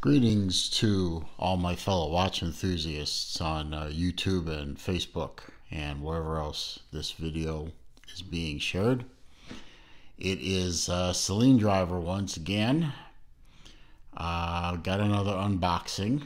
Greetings to all my fellow watch enthusiasts on YouTube and Facebook and wherever else this video is being shared. It is Celine Driver once again. Got another unboxing.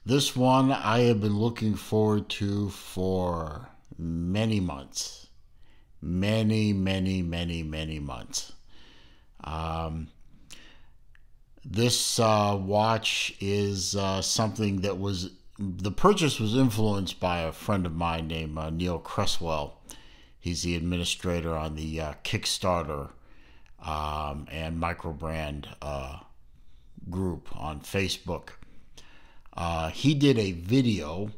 This one I have been looking forward to for many months. Many months. This watch is something that the purchase was influenced by a friend of mine named Neil Cresswell. He's the administrator on the Kickstarter and microbrand group on Facebook. He did a video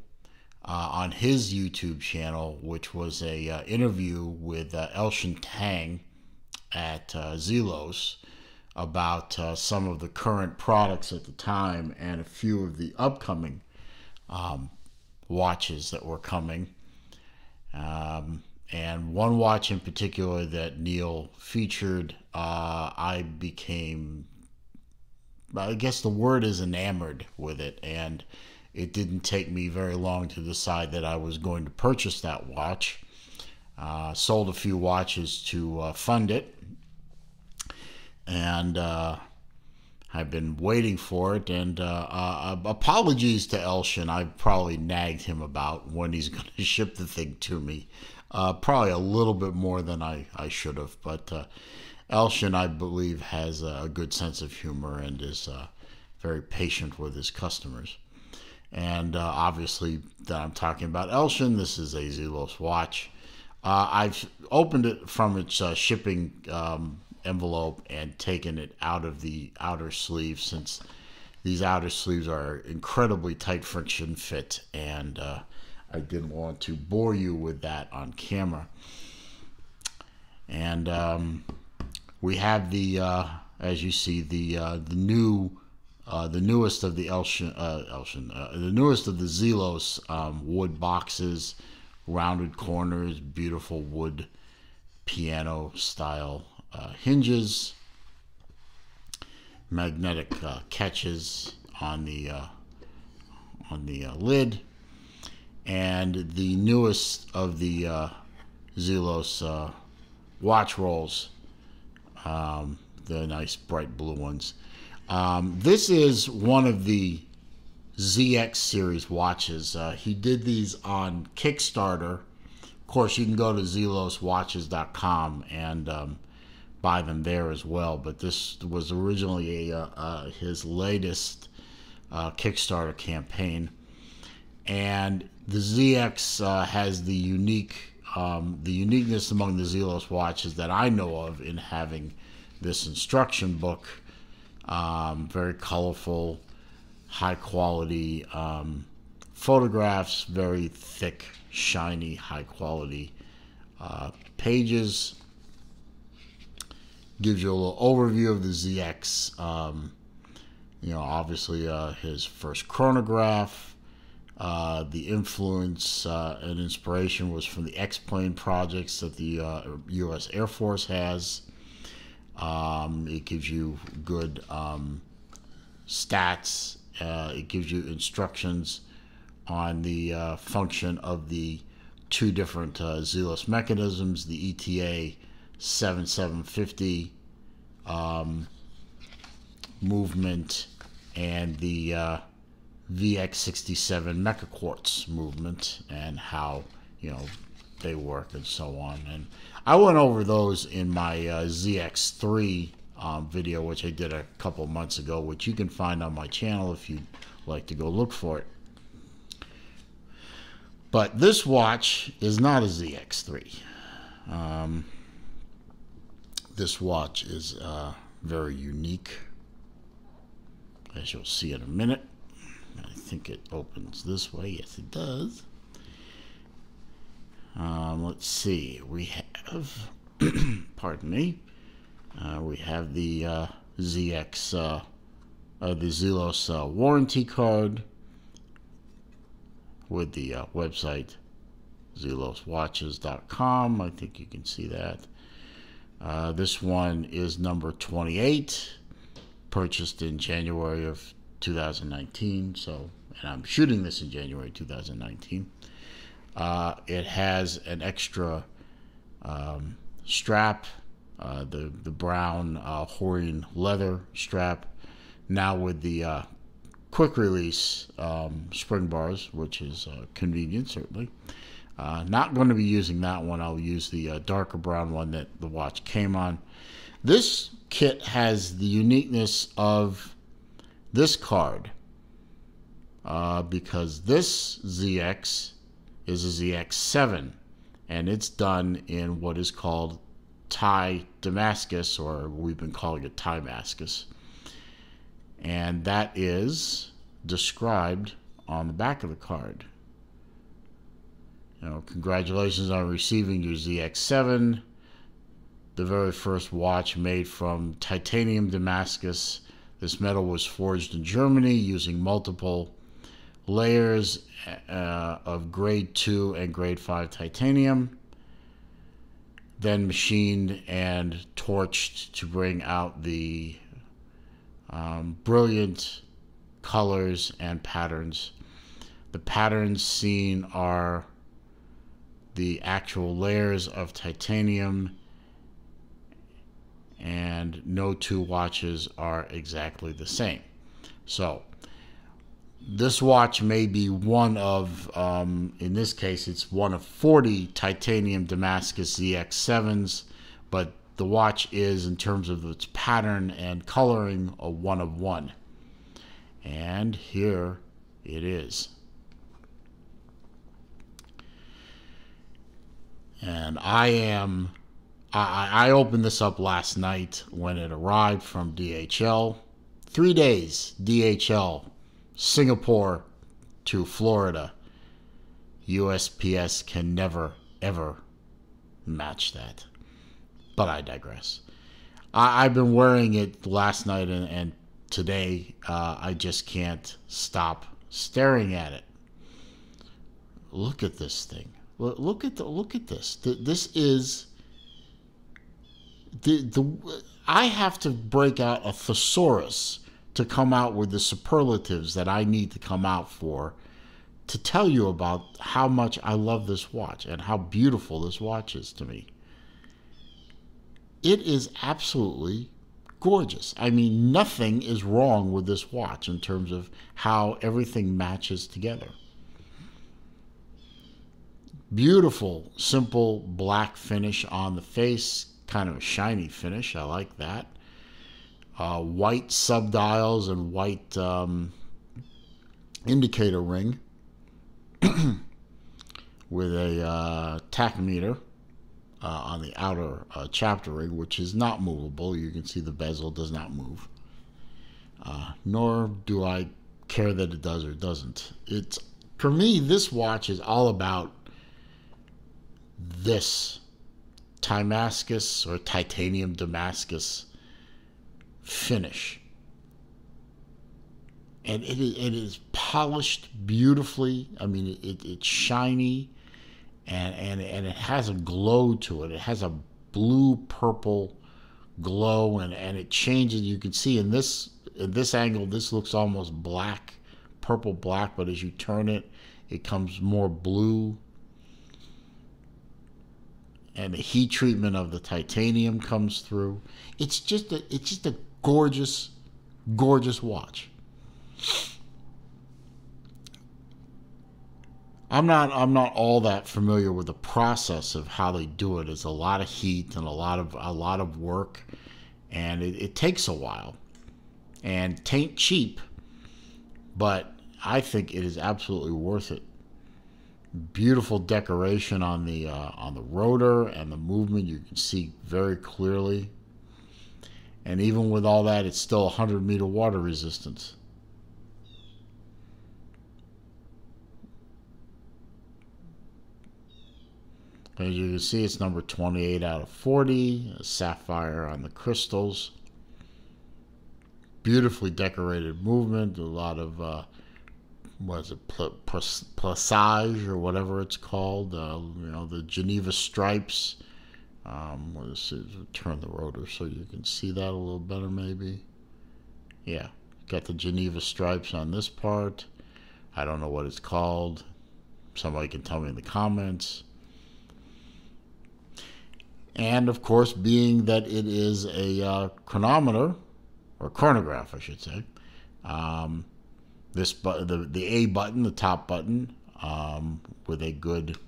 on his YouTube channel, which was a interview with Elshin Tang at Zelos about some of the current products at the time and a few of the upcoming watches that were coming. And one watch in particular that Neil featured, I guess the word is enamored with it, and it didn't take me very long to decide that I was going to purchase that watch. Sold a few watches to fund it, and I've been waiting for it. And apologies to Elshin. I probably nagged him about when he's going to ship the thing to me. Probably a little bit more than I should have, but Elshin, I believe, has a good sense of humor and is very patient with his customers. And obviously, that I'm talking about Elshin. This is a Zelos watch. I've opened it from its shipping envelope and taken it out of the outer sleeve, since these outer sleeves are incredibly tight friction fit, and I didn't want to bore you with that on camera. And we have the as you see, the newest of the the newest of the Zelos wood boxes, rounded corners, beautiful wood piano style hinges, magnetic catches on the lid, and the newest of the Zelos watch rolls, the nice bright blue ones. This is one of the ZX series watches. He did these on Kickstarter. Of course, you can go to zeloswatches.com and buy them there as well, but this was originally his latest Kickstarter campaign. And the ZX has the uniqueness among the Zelos watches that I know of in having this instruction book. Very colorful, high quality photographs, very thick, shiny, high quality pages. Gives you a little overview of the ZX. Obviously his first chronograph. The influence and inspiration was from the X-plane projects that the U.S. Air Force has. It gives you good stats. It gives you instructions on the function of the two different Zelos mechanisms, the ETA 7750 movement and the VX67 Mecha Quartz movement, and how they work and so on. And I went over those in my ZX3 video, which I did a couple months ago, which you can find on my channel if you'd like to go look for it. But this watch is not a ZX3. This watch is very unique, as you'll see in a minute. I think it opens this way. Yes, it does. Let's see. We have, pardon me, we have the ZX, the Zelos warranty card with the website zeloswatches.com. I think you can see that. This one is number 28. purchased in January of 2019. So, and I'm shooting this in January 2019. It has an extra strap, the brown Horian leather strap, now with the quick release spring bars, which is convenient, certainly. Not going to be using that one. I'll use the darker brown one that the watch came on. This kit has the uniqueness of this card, because this ZX is a ZX7, and it's done in what is called Titanium Dacmascus, or we've been calling it Dacmascus. And that is described on the back of the card. You know, congratulations on receiving your ZX7, the very first watch made from Titanium Dacmascus. This metal was forged in Germany using multiple layers of grade 2 and grade 5 titanium, then machined and torched to bring out the brilliant colors and patterns. The patterns seen are the actual layers of titanium, and no two watches are exactly the same. So this watch may be one of, in this case, it's one of 40 Titanium Dacmascus ZX7s, but the watch is, in terms of its pattern and coloring, a one of one. And here it is. And I opened this up last night when it arrived from DHL. 3 days, DHL, Singapore to Florida. USPS can never, ever match that. But I digress. I've been wearing it last night and today. I just can't stop staring at it. Look at this thing. Look at this. This is I have to break out a thesaurus to come out with the superlatives that I need to come out for to tell you about how much I love this watch and how beautiful this watch is to me. It is absolutely gorgeous. I mean, nothing is wrong with this watch in terms of how everything matches together. Beautiful, simple black finish on the face, kind of a shiny finish. I like that. White subdials and white indicator ring with a tachometer on the outer chapter ring, which is not movable. You can see the bezel does not move. Nor do I care that it does or doesn't. It's, for me, this watch is all about this Dacmascus or Titanium Dacmascus finish. And it is polished beautifully. I mean, it's shiny, and it has a glow to it. It has a blue-purple glow, and it changes. You can see in this angle, this looks almost black, purple-black, but as you turn it, it comes more blue. And the heat treatment of the titanium comes through. It's just a gorgeous, gorgeous watch. I'm not all that familiar with the process of how they do it. It's a lot of heat and a lot of work, and it takes a while. And tain't cheap, but I think it is absolutely worth it. Beautiful decoration on the rotor and the movement. You can see very clearly. And even with all that, it's still 100-meter water resistance. As you can see, it's number 28 out of 40. A sapphire on the crystals. Beautifully decorated movement. A lot of what is it, plissage or whatever it's called, you know, the Geneva stripes. Let's see, turn the rotor so you can see that a little better maybe. Yeah, got the Geneva stripes on this part. I don't know what it's called. Somebody can tell me in the comments. And of course, being that it is a chronometer, or chronograph, I should say, this the A button, the top button, with a good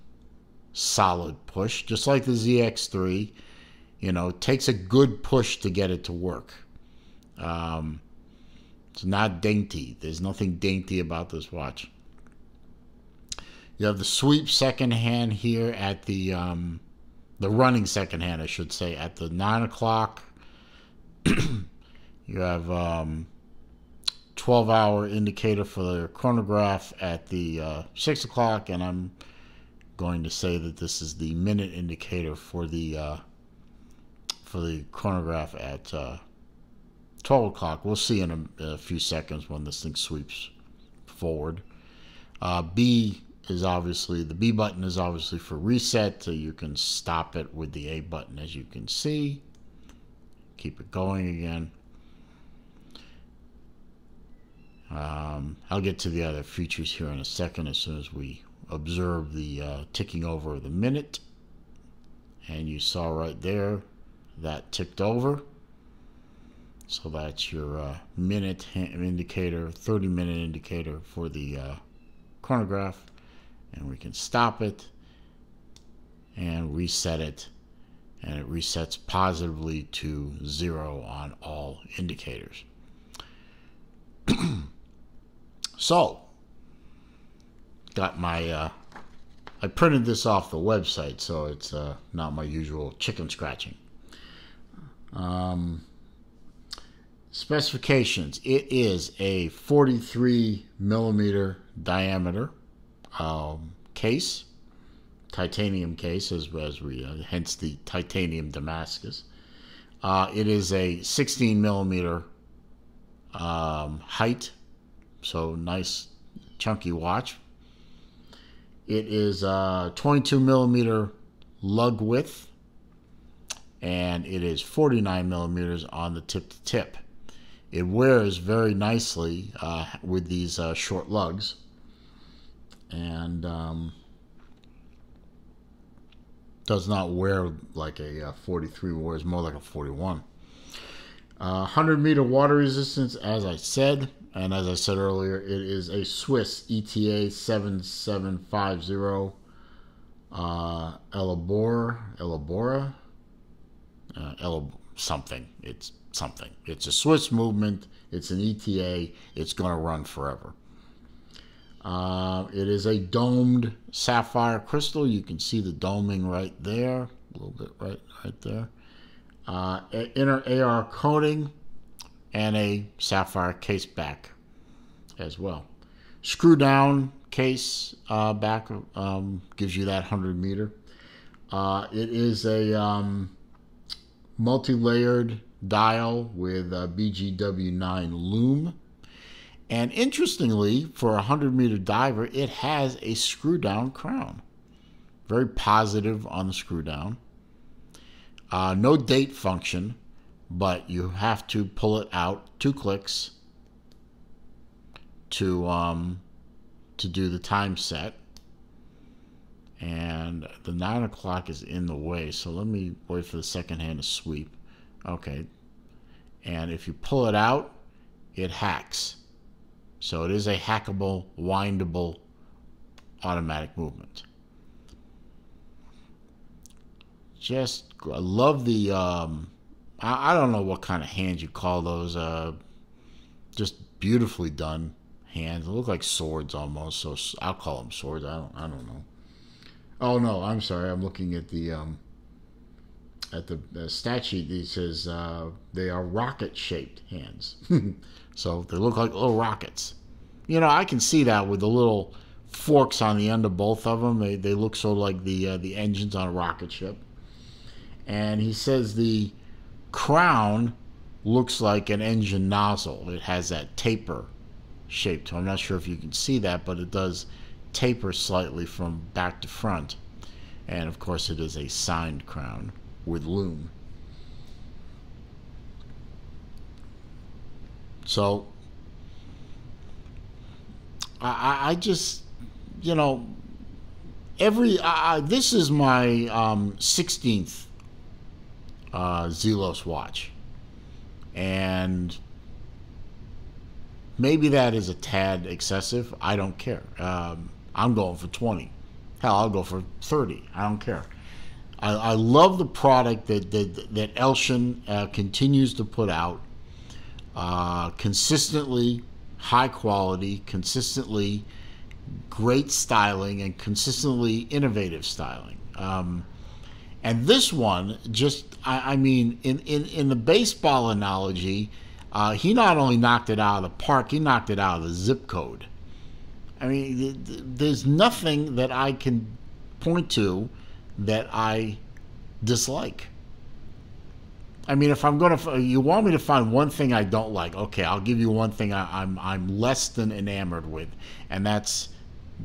solid push, just like the ZX3, you know, it takes a good push to get it to work. It's not dainty. There's nothing dainty about this watch. You have the sweep second hand here at the running second hand, I should say, at the 9 o'clock. You have 12-hour indicator for the chronograph at the 6 o'clock, and I'm going to say that this is the minute indicator for the chronograph at 12 o'clock. We'll see in a few seconds when this thing sweeps forward. B button is obviously for reset, so you can stop it with the A button, as you can see. Keep it going again. I'll get to the other features here in a second as soon as we observe the ticking over of the minute. And you saw right there that ticked over. So that's your minute indicator, 30-minute indicator for the chronograph. And we can stop it and reset it. And it resets positively to 0 on all indicators. So, got my, I printed this off the website, so it's not my usual chicken scratching. Specifications. It is a 43 millimeter diameter case, titanium case, as we hence the Titanium Dacmascus. It is a 16 millimeter height, so nice chunky watch. It is 22 millimeter lug width, and it is 49 millimeters on the tip to tip. It wears very nicely with these short lugs, and does not wear like a 43, wears more like a 41. 100-meter water resistance, as I said, and as I said earlier, it is a Swiss ETA 7750 Elabora something. It's something. It's a Swiss movement. It's an ETA. It's going to run forever. It is a domed sapphire crystal. You can see the doming right there, a little bit right there. Inner AR coating and a sapphire case back as well. Screw down case back gives you that 100 meter. It is a multi-layered dial with BGW9 lume. And interestingly, for a 100-meter diver, it has a screw-down crown. Very positive on the screw-down. No date function, but you have to pull it out 2 clicks to do the time set. And the 9 o'clock is in the way, so let me wait for the second hand to sweep. Okay. And if you pull it out, it hacks. So it is a hackable, windable automatic movement. Just, I love the, I don't know what kind of hands you call those, just beautifully done hands. They look like swords almost, so I'll call them swords. I don't know. Oh no, I'm sorry. I'm looking at the stat sheet. It says they are rocket-shaped hands. So they look like little rockets. You know, I can see that with the little forks on the end of both of them. They look sort of like the engines on a rocket ship. And he says the crown looks like an engine nozzle. It has that taper shape. I'm not sure if you can see that, but it does taper slightly from back to front. And of course it is a signed crown with lume. So I just, you know, this is my 16th Zelos watch, and maybe that is a tad excessive. I don't care. I'm going for 20. Hell, I'll go for 30. I don't care. I love the product that Elshin continues to put out. Consistently high quality, consistently great styling, and consistently innovative styling. And this one, just, I mean, in the baseball analogy, he not only knocked it out of the park, he knocked it out of the zip code. I mean, there's nothing that I can point to that I dislike. I mean, if I'm gonna, you want me to find one thing I don't like, okay, I'll give you one thing I'm less than enamored with, and that's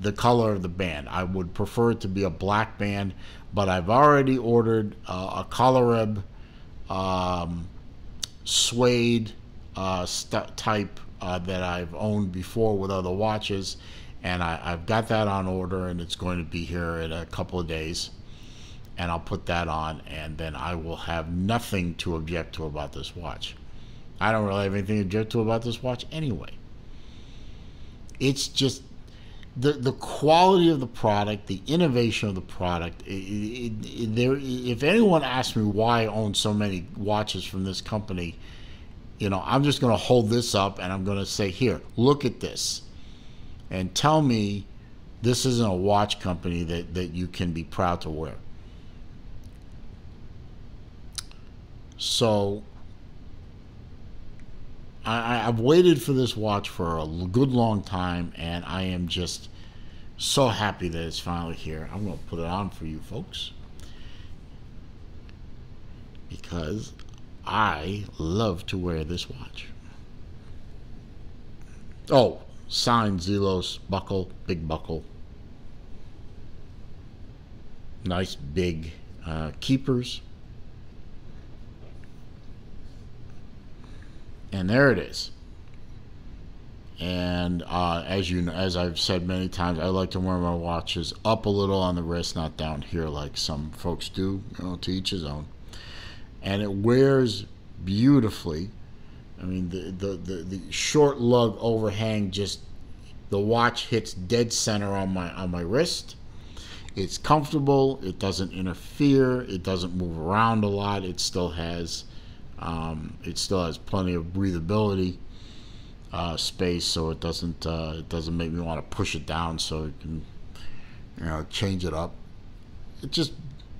the color of the band. I would prefer it to be a black band, but I've already ordered a Coloreb suede type that I've owned before with other watches, and I've got that on order, and it's going to be here in a couple of days. And I'll put that on, and then I will have nothing to object to about this watch. I don't really have anything to object to about this watch anyway. It's just the quality of the product, the innovation of the product. If anyone asks me why I own so many watches from this company, you know, I'm just going to hold this up and I'm going to say, here, look at this, and tell me this isn't a watch company that you can be proud to wear. So I've waited for this watch for a good long time, and I am just so happy that it's finally here. I'm going to put it on for you folks because I love to wear this watch. Oh, signed Zelos buckle, big buckle. Nice big keepers. And there it is. And as you know, as I've said many times, I like to wear my watches up a little on the wrist, not down here like some folks do. You know, to each his own. And it wears beautifully. I mean, the short lug overhang, just the watch hits dead center on my wrist. It's comfortable. It doesn't interfere. It doesn't move around a lot. It still has plenty of breathability space, so it doesn't make me want to push it down so it can, you know, change it up. It just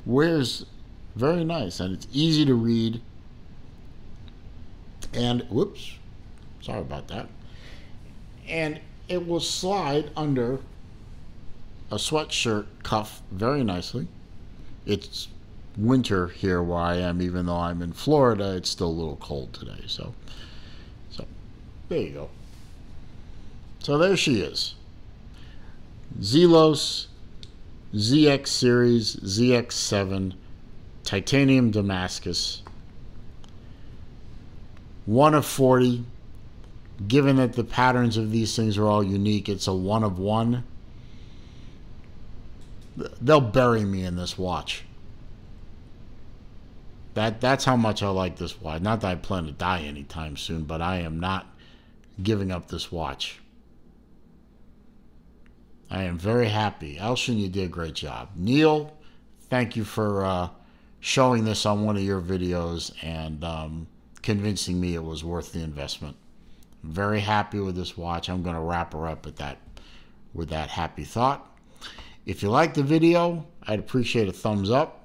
wears very nice, and it's easy to read. And whoops, sorry about that. And it will slide under a sweatshirt cuff very nicely. It's winter here where I am, even though I'm in Florida. It's still a little cold today, so there you go. So there she is, Zelos ZX series ZX7 Titanium Dacmascus, 1 of 40. Given that the patterns of these things are all unique, it's a 1 of 1. They'll bury me in this watch. That's how much I like this watch. Not that I plan to die anytime soon, but I am not giving up this watch. I am very happy. Elshin, you did a great job. Neil, thank you for showing this on one of your videos and convincing me it was worth the investment. I'm very happy with this watch. I'm going to wrap her up with that happy thought. If you like the video, I'd appreciate a thumbs up.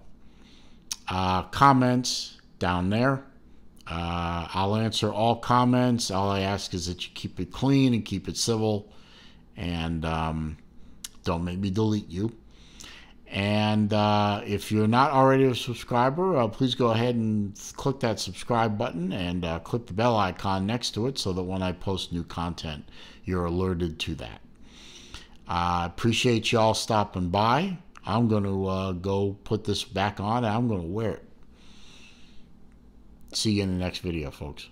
Comments down there. I'll answer all comments. All I ask is that you keep it clean and keep it civil, and don't make me delete you. And if you're not already a subscriber, please go ahead and click that subscribe button and click the bell icon next to it so that when I post new content, you're alerted to that. I appreciate y'all stopping by. I'm going to go put this back on and I'm going to wear it. See you in the next video, folks.